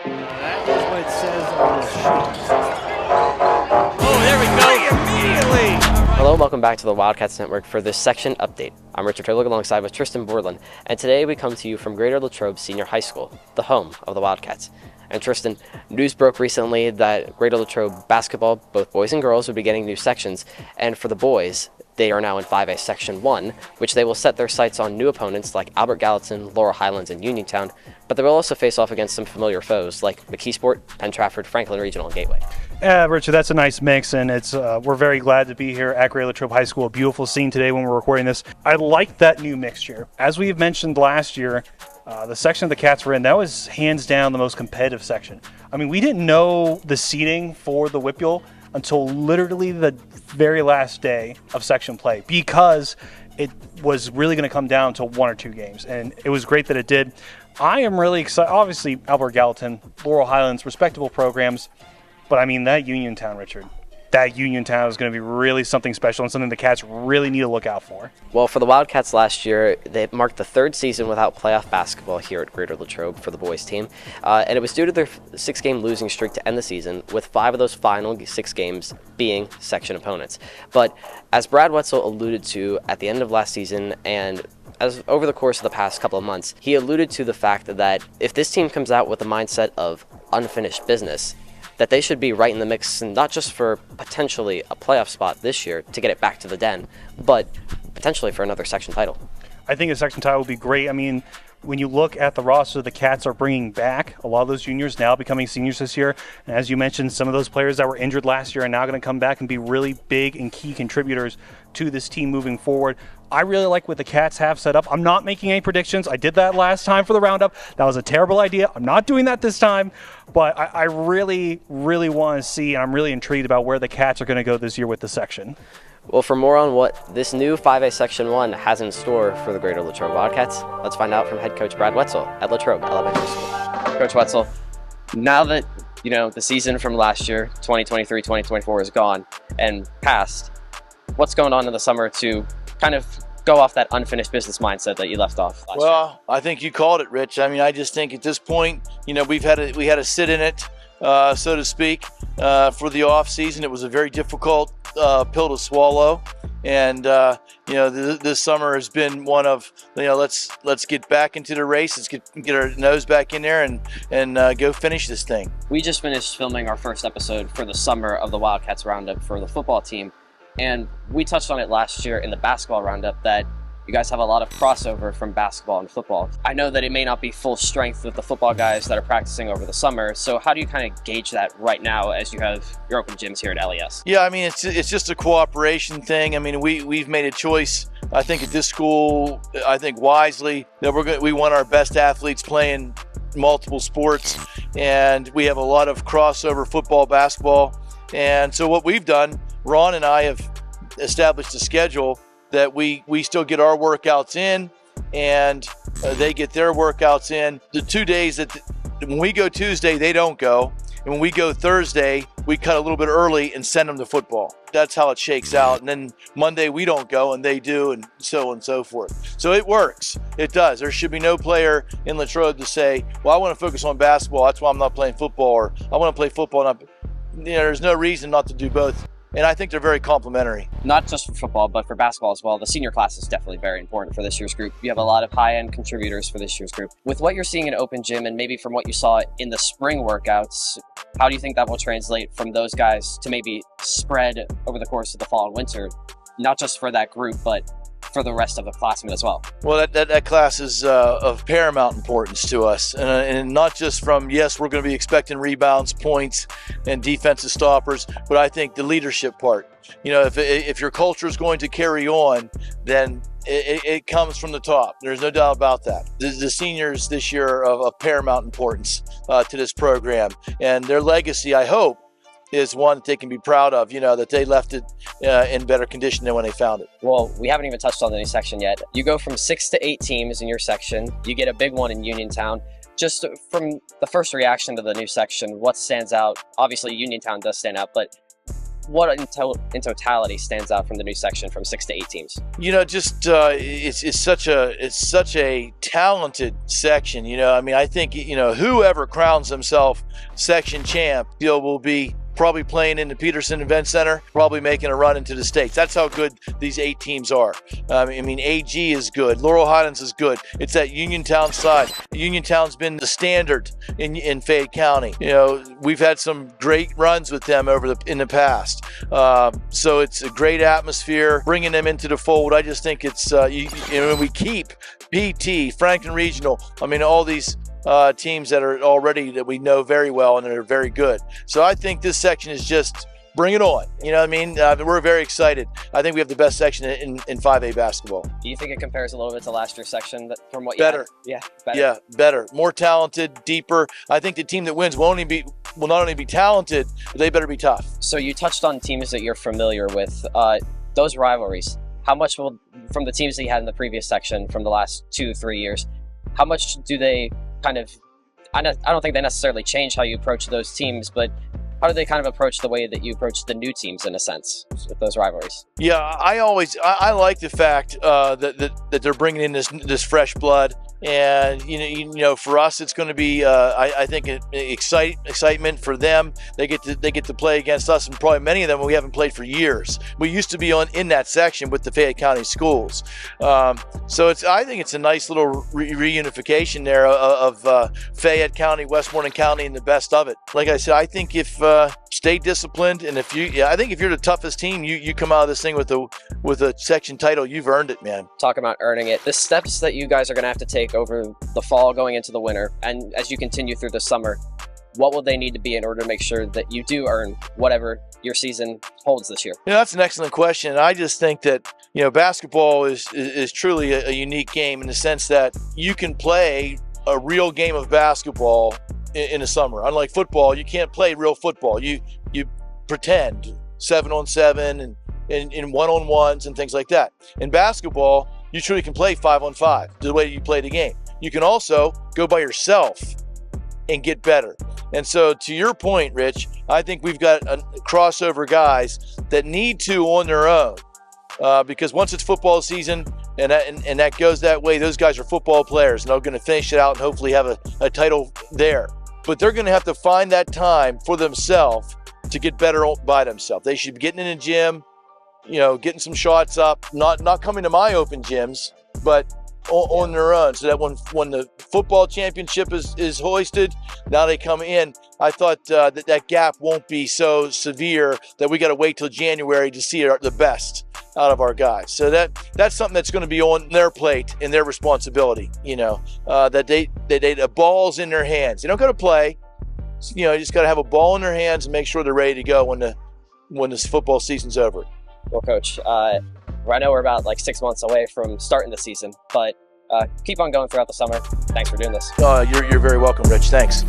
That is what it says on his sheet. Oh, there we go. Immediately. Hello and welcome back to the Wildcats Network for this section update. I'm Richard Turlock alongside with Tristan Borland, and today we come to you from Greater Latrobe Senior High School, the home of the Wildcats. And Tristan, news broke recently that Greater Latrobe basketball, both boys and girls, would be getting new sections, and for the boys, they are now in 5A Section 1, which they will set their sights on new opponents like Albert Gallatin, Laurel Highlands, and Uniontown, but they will also face off against some familiar foes like McKeesport, Penn Trafford, Franklin Regional, and Gateway. Richard, that's a nice mix, and we're very glad to be here at Greater Latrobe High School. A beautiful scene today when we're recording this. I like that new mixture. As we mentioned last year, the section of the Cats were in, that was hands down the most competitive section. I mean, we didn't know the seating for the WIPUL until literally the very last day of section play because it was really going to come down to one or two games, and it was great that it did. I am really excited. Obviously, Albert Gallatin, Laurel Highlands, respectable programs. But I mean, that Uniontown, Richard, that Uniontown is going to be really something special and something the Cats really need to look out for. Well, for the Wildcats last year, they marked the third season without playoff basketball here at Greater Latrobe for the boys team. And it was due to their 6-game losing streak to end the season, with 5 of those final 6 games being section opponents. But as Brad Wetzel alluded to at the end of last season and as over the course of the past couple of months, he alluded to the fact that if this team comes out with the mindset of unfinished business, that they should be right in the mix, and not just for potentially a playoff spot this year to get it back to the den, but potentially for another section title. I think a section title would be great. I mean, when you look at the roster the Cats are bringing back, a lot of those juniors now becoming seniors this year. And as you mentioned, some of those players that were injured last year are now going to come back and be really big and key contributors to this team moving forward. I really like what the Cats have set up. I'm not making any predictions. I did that last time for the roundup. That was a terrible idea. I'm not doing that this time. But I really, really want to see, and I'm really intrigued about where the Cats are going to go this year with the section. Well, for more on what this new 5A Section 1 has in store for the Greater Latrobe Wildcats, let's find out from head coach Brad Wetzel at Latrobe Elementary School. Coach Wetzel, now that the season from last year, 2023-2024, is gone and past, what's going on in the summer to kind of go off that unfinished business mindset that you left off last year? I think you called it, Rich. I mean, I just think at this point, we had to sit in it, so to speak, for the off season. It was a very difficult pill to swallow, and this summer has been one of let's get back into the race. Let's get our nose back in there and go finish this thing. We just finished filming our first episode for the summer of the Wildcats Roundup for the football team. And we touched on it last year in the basketball roundup that you guys have a lot of crossover from basketball and football. I know that it may not be full strength with the football guys that are practicing over the summer. So how do you kind of gauge that right now as you have your open gyms here at LES? Yeah, I mean, it's just a cooperation thing. I mean, we've made a choice, I think, at this school, I think wisely, that we want our best athletes playing multiple sports, and we have a lot of crossover football, basketball. And so what we've done, Ron and I have established a schedule that we still get our workouts in, and they get their workouts in. The 2 days that when we go Tuesday, they don't go. And when we go Thursday, we cut a little bit early and send them to football. That's how it shakes out. And then Monday we don't go and they do, and so on and so forth. So it works. It does. There should be no player in Latrobe to say, well, I want to focus on basketball, that's why I'm not playing football, or I want to play football. And there's no reason not to do both. And I think they're very complementary. Not just for football, but for basketball as well. The senior class is definitely very important for this year's group. You have a lot of high-end contributors for this year's group. With what you're seeing in open gym and maybe from what you saw in the spring workouts, how do you think that will translate from those guys to maybe spread over the course of the fall and winter, not just for that group, but for the rest of the classmen as well? Well, that class is of paramount importance to us, and not just from, yes, we're going to be expecting rebounds, points, and defensive stoppers, but I think the leadership part. If your culture is going to carry on, then it comes from the top. There's no doubt about that. The seniors this year are of paramount importance to this program, and their legacy, I hope, is one that they can be proud of, that they left it in better condition than when they found it. Well, we haven't even touched on the new section yet. You go from 6 to 8 teams in your section. You get a big one in Uniontown. Just from the first reaction to the new section, what stands out? Obviously, Uniontown does stand out, but what in totality stands out from the new section from 6 to 8 teams? You know, just it's such a talented section. You know, I mean, I think, you know, whoever crowns himself section champ, will be probably playing in the Peterson Event Center, probably making a run into the States. That's how good these 8 teams are. I mean, AG is good. Laurel Highlands is good. It's that Uniontown side. Uniontown's been the standard in Fayette County. You know, we've had some great runs with them in the past. So it's a great atmosphere, bringing them into the fold. I just think it's, we keep PT, Franklin Regional, I mean, all these teams that are already that we know very well and that are very good. So I think this section is just bring it on. You know what I mean? We're very excited. I think we have the best section in 5A basketball. Do you think it compares a little bit to last year's section from what better? You had? Yeah, better. Yeah, better, more talented, deeper. I think the team that wins will not only be talented, but they better be tough. So you touched on teams that you're familiar with. Those rivalries. How much will, from the teams that you had in the previous section from the last 2-3 years, how much do they kind of, I don't think they necessarily change how you approach those teams, but how do they kind of approach the way that you approach the new teams in a sense with those rivalries? Yeah, I like the fact that they're bringing in this fresh blood. And you know, for us, it's going to be I think excitement for them. They get to play against us, and probably many of them we haven't played for years. We used to be in that section with the Fayette County schools, so I think it's a nice little reunification there of Fayette County, Westmoreland County, and the best of it. Like I said, I think if stay disciplined, and I think if you're the toughest team, you come out of this thing with a section title, you've earned it, man. Talk about earning it. The steps that you guys are going to have to take over the fall going into the winter, and as you continue through the summer, what will they need to be in order to make sure that you do earn whatever your season holds this year? You know, that's an excellent question. I just think that, you know, basketball is truly a unique game in the sense that you can play a real game of basketball in the summer. Unlike football, you can't play real football. You pretend 7-on-7 and in one-on-ones and things like that. In basketball, you truly can play 5-on-5, the way you play the game. You can also go by yourself and get better. And so to your point, Rich, I think we've got a crossover guys that need to on their own, because once it's football season and that goes that way, those guys are football players and they're going to finish it out and hopefully have a title there. But they're going to have to find that time for themselves to get better by themselves. They should be getting in the gym, you know, getting some shots up, not coming to my open gyms, but on their own, so that when the football championship is hoisted, now they come in. I thought that gap won't be so severe that we got to wait till January to see the best out of our guys. So that's something that's going to be on their plate and their responsibility. You know, that the ball's in their hands. They don't got to play. You know, you just got to have a ball in their hands and make sure they're ready to go when this football season's over. Well, Coach, I know we're about like 6 months away from starting the season, but keep on going throughout the summer. Thanks for doing this. You're very welcome, Rich. Thanks.